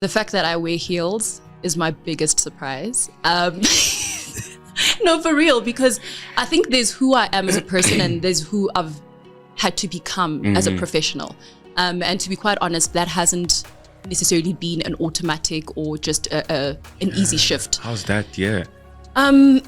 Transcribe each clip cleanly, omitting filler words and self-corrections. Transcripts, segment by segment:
The fact that I wear heels is my biggest surprise. No, for real, because I think there's who I am as a person and there's who I've had to become as a professional. And to be quite honest, that hasn't necessarily been an automatic or just an easy shift. How's that? Yeah. Who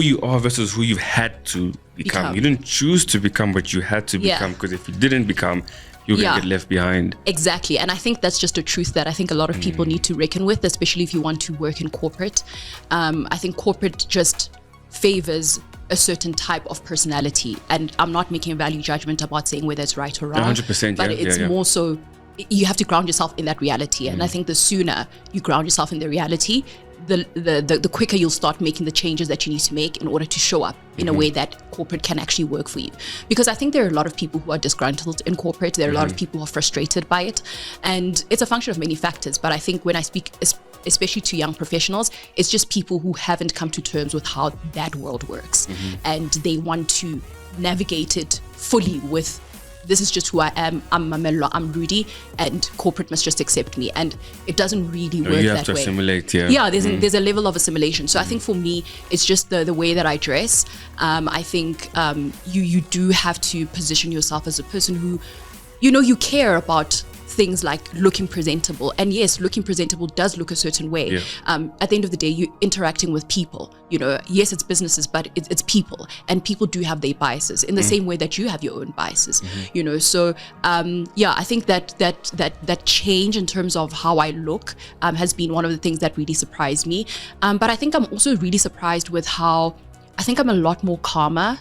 you are versus who you've had to become. You didn't choose to become, but you had to become, because if you didn't become, you're going to get left behind. Exactly. And I think that's just a truth that I think a lot of people need to reckon with, especially if you want to work in corporate. I think corporate just favors a certain type of personality. And I'm not making a value judgment about saying whether it's right or wrong. 100%. But it's more so, you have to ground yourself in that reality. And I think the sooner you ground yourself in the reality, the quicker you'll start making the changes that you need to make in order to show up in a way that corporate can actually work for you. Because I think there are a lot of people who are disgruntled in corporate. There are a lot of people who are frustrated by it. And it's a function of many factors. But I think when I speak, especially to young professionals, it's just people who haven't come to terms with how that world works. And they want to navigate it fully with, this is just who I am. I'm Mamello, I'm Rudy, and corporate must just accept me. And it doesn't really work that way. You have to assimilate, there's a level of assimilation. So I think for me, it's just the way that I dress. I think you do have to position yourself as a person who, you care about things like looking presentable. And yes, looking presentable does look a certain way. At the end of the day, you're interacting with people. Yes, it's businesses, but it's people. And people do have their biases in the same way that you have your own biases. So I think that change in terms of how I look has been one of the things that really surprised me. But I think I'm also really surprised with how I think I'm a lot more calmer